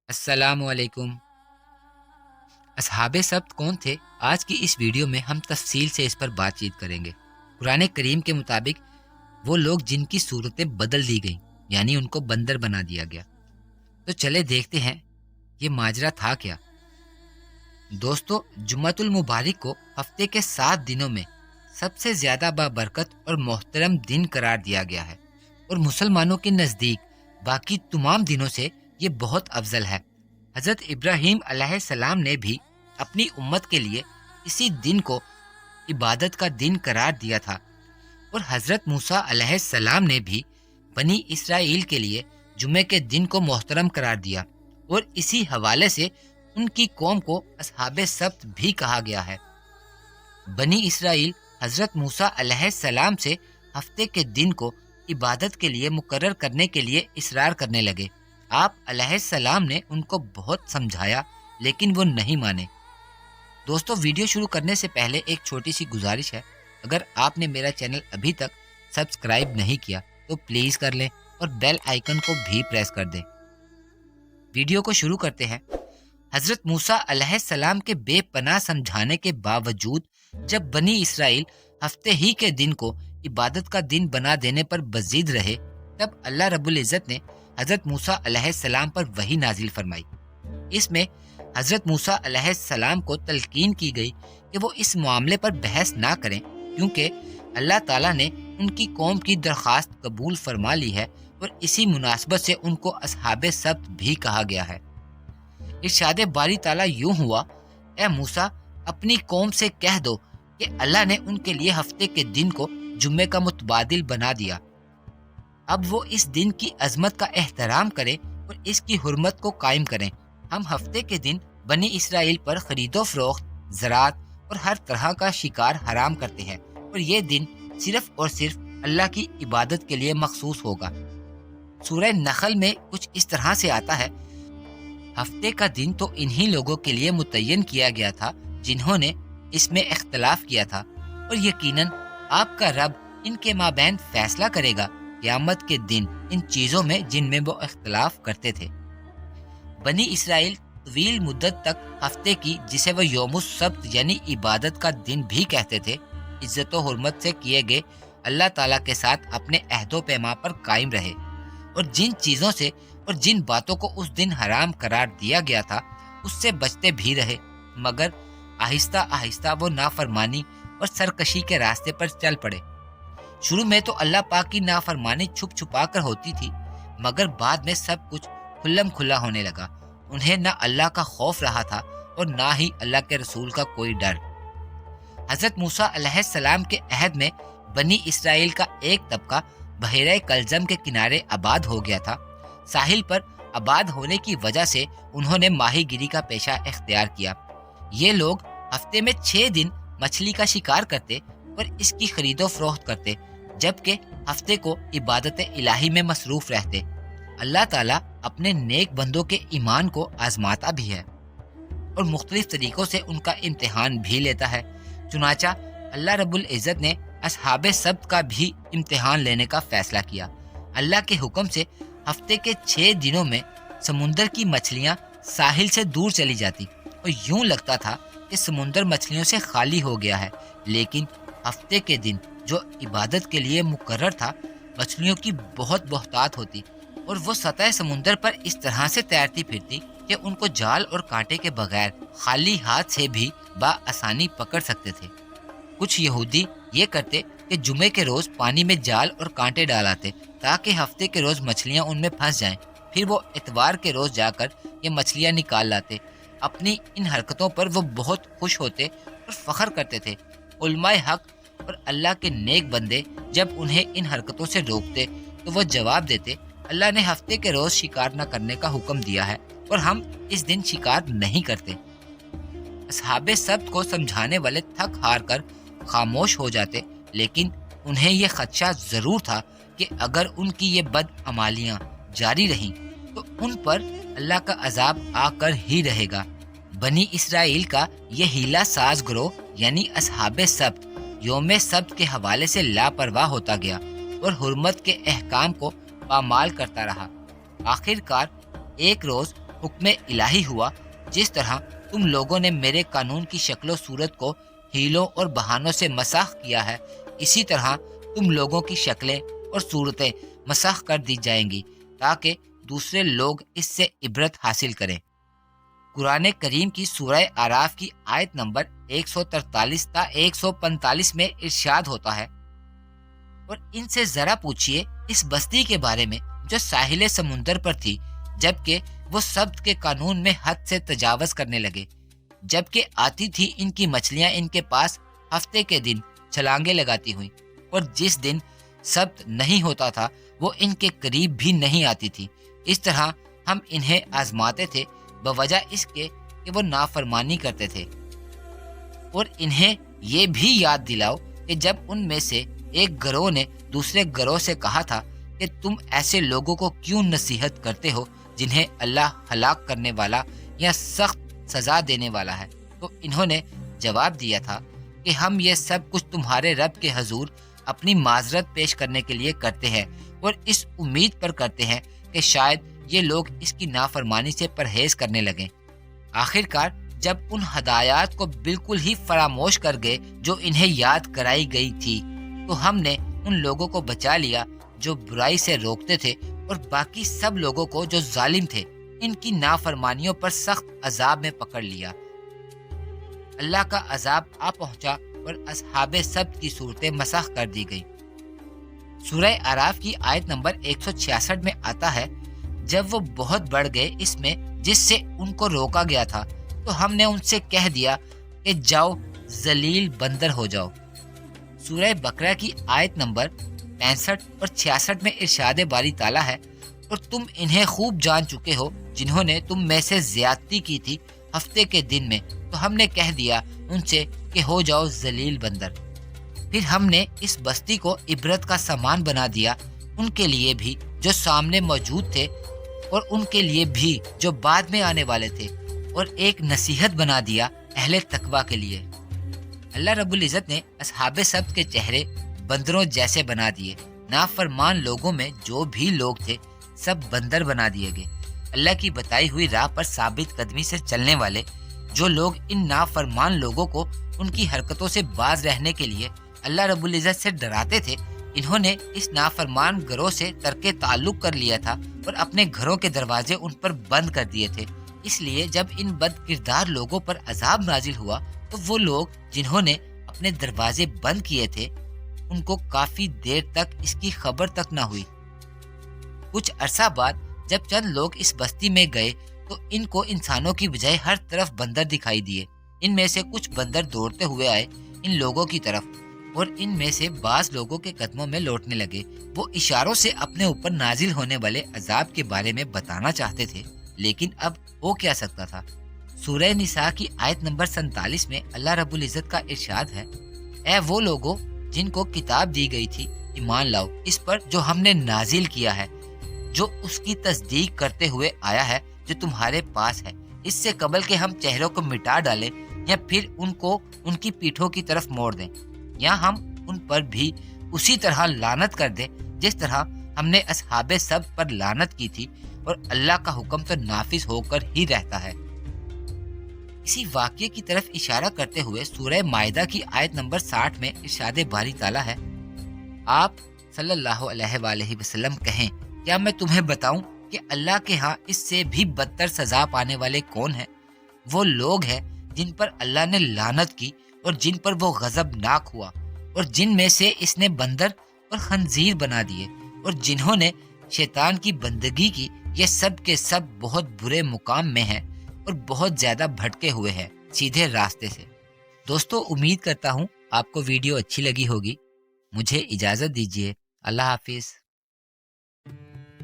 السلام علیکم۔ اصحاب سبت کون تھے؟ آج کی اس ویڈیو میں ہم تفصیل سے اس پر بات چیت کریں گے۔ قرآن کریم کے مطابق وہ لوگ جن کی صورتیں بدل دی گئیں، یعنی ان کو بندر بنا دیا گیا۔ تو چلے دیکھتے ہیں یہ ماجرا تھا کیا۔ دوستو، جمعۃ المبارک کو ہفتے کے 7 دنوں میں سب سے زیادہ بابرکت اور محترم دن قرار دیا گیا ہے، اور مسلمانوں کے نزدیک باقی تمام دنوں سے یہ بہت افضل ہے۔ حضرت ابراہیم علیہ السلام نے بھی اپنی امت کے لیے اسی دن کو عبادت کا دن قرار دیا تھا، اور حضرت موسیٰ علیہ السلام نے بھی بنی اسرائیل کے لیے جمعے کے دن کو محترم قرار دیا، اور اسی حوالے سے ان کی قوم کو اصحاب سبت بھی کہا گیا ہے۔ بنی اسرائیل حضرت موسیٰ علیہ السلام سے ہفتے کے دن کو عبادت کے لیے مقرر کرنے کے لیے اصرار کرنے لگے۔ آپ علیہ السلام نے ان کو بہت سمجھایا، لیکن وہ نہیں مانے۔ دوستو، ویڈیو شروع کرنے سے پہلے ایک چھوٹی سی گزارش ہے۔ اگر آپ نے میرا چینل ابھی تک سبسکرائب نہیں کیا تو پلیز کر لیں، اور بیل آئیکن کو بھی پریس کر دیں۔ ویڈیو کو شروع کرتے ہیں۔ حضرت موسیٰ علیہ السلام کے بے پناہ سمجھانے کے باوجود جب بنی اسرائیل ہفتے ہی کے دن کو عبادت کا دن بنا دینے پر بضد رہے، تب اللہ رب العزت نے حضرت موسیٰ علیہ السلام پر وحی نازل فرمائی۔ اس میں حضرت موسیٰ علیہ السلام کو تلقین کی گئی کہ وہ اس معاملے پر بحث نہ کریں، کیونکہ اللہ تعالیٰ نے ان کی قوم کی درخواست قبول فرما لی ہے، اور اسی مناسبت سے ان کو اصحاب سبت بھی کہا گیا ہے۔ ارشاد باری تعالیٰ یوں ہوا: اے موسیٰ، اپنی قوم سے کہہ دو کہ اللہ نے ان کے لیے ہفتے کے دن کو جمعے کا متبادل بنا دیا۔ اب وہ اس دن کی عظمت کا احترام کریں اور اس کی حرمت کو قائم کریں۔ ہم ہفتے کے دن بنی اسرائیل پر خرید و فروخت، زراعت اور ہر طرح کا شکار حرام کرتے ہیں، اور یہ دن صرف اور صرف اللہ کی عبادت کے لیے مخصوص ہوگا۔ سورہ نحل میں کچھ اس طرح سے آتا ہے: ہفتے کا دن تو انہی لوگوں کے لیے متعین کیا گیا تھا جنہوں نے اس میں اختلاف کیا تھا، اور یقیناً آپ کا رب ان کے مابین فیصلہ کرے گا قیامت کے دن ان چیزوں میں جن میں وہ اختلاف کرتے تھے۔ بنی اسرائیل طویل مدت تک ہفتے کی، جسے وہ یوم السبت یعنی عبادت کا دن بھی کہتے تھے، عزت و حرمت سے کیے گئے اللہ تعالیٰ کے ساتھ اپنے عہد و پیما پر قائم رہے، اور جن چیزوں سے اور جن باتوں کو اس دن حرام قرار دیا گیا تھا اس سے بچتے بھی رہے، مگر آہستہ آہستہ وہ نافرمانی اور سرکشی کے راستے پر چل پڑے۔ شروع میں تو اللہ پاک کی نافرمانی چھپ چھپا کر ہوتی تھی، مگر بعد میں سب کچھ کھلم کھلا ہونے لگا۔ انہیں نہ اللہ کا خوف رہا تھا اور نہ ہی اللہ کے رسول کا کوئی ڈر۔ حضرت موسیٰ علیہ السلام کے عہد میں بنی اسرائیل کا ایک طبقہ بحیرہ کلزم کے کنارے آباد ہو گیا تھا۔ ساحل پر آباد ہونے کی وجہ سے انہوں نے ماہی گیری کا پیشہ اختیار کیا۔ یہ لوگ ہفتے میں 6 دن مچھلی کا شکار کرتے اور اس کی خرید و فروخت کرتے، جبکہ ہفتے کو عبادت الہی میں مصروف رہتے۔ اللہ تعالیٰ اپنے نیک بندوں کے ایمان کو آزماتا بھی ہے، اور مختلف طریقوں سے ان کا امتحان بھی لیتا ہے۔ چنانچہ اللہ رب العزت نے اصحاب سبت کا بھی امتحان لینے کا فیصلہ کیا۔ اللہ کے حکم سے ہفتے کے 6 دنوں میں سمندر کی مچھلیاں ساحل سے دور چلی جاتی، اور یوں لگتا تھا کہ سمندر مچھلیوں سے خالی ہو گیا ہے، لیکن ہفتے کے دن جو عبادت کے لیے مقرر تھا، مچھلیوں کی بہت بہتات ہوتی، اور وہ سطح سمندر پر اس طرح سے تیرتی پھرتی کہ ان کو جال اور کانٹے کے بغیر خالی ہاتھ سے بھی بآسانی پکڑ سکتے تھے۔ کچھ یہودی یہ کرتے کہ جمعے کے روز پانی میں جال اور کانٹے ڈالاتے تاکہ ہفتے کے روز مچھلیاں ان میں پھنس جائیں، پھر وہ اتوار کے روز جا کر یہ مچھلیاں نکال لاتے۔ اپنی ان حرکتوں پر وہ بہت خوش ہوتے اور فخر کرتے تھے۔ علماء حق اور اللہ کے نیک بندے جب انہیں ان حرکتوں سے روکتے تو وہ جواب دیتے: اللہ نے ہفتے کے روز شکار نہ کرنے کا حکم دیا ہے، اور ہم اس دن شکار نہیں کرتے۔ اصحاب سبت کو سمجھانے والے تھک ہار کر خاموش ہو جاتے، لیکن انہیں یہ خدشہ ضرور تھا کہ اگر ان کی یہ بدعمالیاں جاری رہیں تو ان پر اللہ کا عذاب آ کر ہی رہے گا۔ بنی اسرائیل کا یہ ہیلا ساز گروہ یعنی اصحاب سبت یوم سبت کے حوالے سے لاپرواہ ہوتا گیا اور حرمت کے احکام کو پامال کرتا رہا۔ آخر کار ایک روز حکم الہی ہوا، جس طرح تم لوگوں نے میرے قانون کی شکل و صورت کو ہیلوں اور بہانوں سے مسخ کیا ہے، اسی طرح تم لوگوں کی شکلیں اور صورتیں مسخ کر دی جائیں گی تاکہ دوسرے لوگ اس سے عبرت حاصل کریں۔ قرآن کریم کی سورہ اعراف کی آیت نمبر 143 تا 145 میں ارشاد ہوتا ہے، اور ان سے ذرا پوچھئے اس بستی کے بارے میں جو ساحل سمندر پر تھی، جبکہ وہ سبت کے قانون میں حد سے تجاوز کرنے لگے، جبکہ آتی تھی ان کی مچھلیاں ان کے پاس ہفتے کے دن چھلانگیں لگاتی ہوئیں، اور جس دن سبت نہیں ہوتا تھا وہ ان کے قریب بھی نہیں آتی تھی۔ اس طرح ہم انہیں آزماتے تھے بوجہ اس کے کہ وہ نافرمانی کرتے تھے۔ اور انہیں یہ بھی یاد دلاؤ کہ جب ان میں سے ایک گروہ نے دوسرے گروہ سے کہا تھا کہ تم ایسے لوگوں کو کیوں نصیحت کرتے ہو جنہیں اللہ ہلاک کرنے والا یا سخت سزا دینے والا ہے، تو انہوں نے جواب دیا تھا کہ ہم یہ سب کچھ تمہارے رب کے حضور اپنی معذرت پیش کرنے کے لیے کرتے ہیں، اور اس امید پر کرتے ہیں کہ شاید یہ لوگ اس کی نافرمانی سے پرہیز کرنے لگیں۔ آخرکار جب ان ہدایات کو بالکل ہی فراموش کر گئے جو انہیں یاد کرائی گئی تھی، تو ہم نے ان لوگوں کو بچا لیا جو برائی سے روکتے تھے، اور باقی سب لوگوں کو جو ظالم تھے ان کی نافرمانیوں پر سخت عذاب میں پکڑ لیا۔ اللہ کا عذاب آ پہنچا اور اصحاب سبت کی صورتیں مسخ کر دی گئی۔ سورہ اعراف کی آیت نمبر 166 میں آتا ہے، جب وہ بہت بڑھ گئے اس میں جس سے ان کو روکا گیا تھا، تو ہم نے ان سے کہہ دیا کہ جاؤ ذلیل بندر ہو جاؤ۔ سورہ بقرہ کی آیت نمبر 65 اور 66 میں ارشاد باری تعالیٰ ہے، اور تم انہیں خوب جان چکے ہو جنہوں نے تم میں سے زیادتی کی تھی ہفتے کے دن میں، تو ہم نے کہہ دیا ان سے کہ ہو جاؤ ذلیل بندر۔ پھر ہم نے اس بستی کو عبرت کا سامان بنا دیا، ان کے لیے بھی جو سامنے موجود تھے اور ان کے لیے بھی جو بعد میں آنے والے تھے، اور ایک نصیحت بنا دیا اہل تقوی کے لیے۔ اللہ رب العزت نے اصحاب سبت کے چہرے بندروں جیسے بنا دیے، نافرمان لوگوں میں جو بھی لوگ تھے سب بندر بنا دیے گئے۔ اللہ کی بتائی ہوئی راہ پر ثابت قدمی سے چلنے والے جو لوگ ان نافرمان لوگوں کو ان کی حرکتوں سے باز رہنے کے لیے اللہ رب العزت سے ڈراتے تھے، انہوں نے اس نافرمان گروہ سے ترک تعلق کر لیا تھا اور اپنے گھروں کے دروازے ان پر بند کر دیے تھے۔ اس لیے جب ان بد کردار لوگوں پر عذاب نازل ہوا تو وہ لوگ جنہوں نے اپنے دروازے بند کیے تھے ان کو کافی دیر تک اس کی خبر تک نہ ہوئی۔ کچھ عرصہ بعد جب چند لوگ اس بستی میں گئے تو ان کو انسانوں کی بجائے ہر طرف بندر دکھائی دیے۔ ان میں سے کچھ بندر دوڑتے ہوئے آئے ان لوگوں کی طرف، اور ان میں سے بعض لوگوں کے قدموں میں لوٹنے لگے۔ وہ اشاروں سے اپنے اوپر نازل ہونے والے عذاب کے بارے میں بتانا چاہتے تھے، لیکن اب ہو کیا سکتا تھا۔ سورہ نساء کی آیت نمبر 47 میں اللہ رب العزت کا ارشاد ہے، اے وہ لوگوں جن کو کتاب دی گئی تھی، ایمان لاؤ اس پر جو ہم نے نازل کیا ہے، جو اس کی تصدیق کرتے ہوئے آیا ہے جو تمہارے پاس ہے، اس سے قبل کہ ہم چہروں کو مٹا ڈالیں یا پھر ان کو ان کی پیٹھوں کی طرف موڑ دیں، یا ہم ان پر بھی اسی طرح لعنت کر دیں جس طرح ہم نے اصحاب سبت پر لعنت کی تھی، اور اللہ کا حکم تو نافذ ہو کر ہی رہتا ہے۔ اسی واقعے کی طرف اشارہ کرتے ہوئے سورہ مائدہ کی آیت نمبر 60 میں ارشاد باری تعالیٰ ہے، آپ صلی اللہ علیہ وآلہ وسلم کہیں، کیا میں تمہیں بتاؤں کہ اللہ کے ہاں اس سے بھی بدتر سزا پانے والے کون ہیں؟ وہ لوگ ہیں جن پر اللہ نے لعنت کی اور جن پر وہ غضبناک ہوا، اور جن میں سے اس نے بندر اور خنزیر بنا دیے، اور جنہوں نے شیطان کی بندگی کی، یہ سب کے سب بہت برے مقام میں ہیں اور بہت زیادہ بھٹکے ہوئے ہیں سیدھے راستے سے۔ دوستو، امید کرتا ہوں آپ کو ویڈیو اچھی لگی ہوگی۔ مجھے اجازت دیجیے، اللہ حافظ۔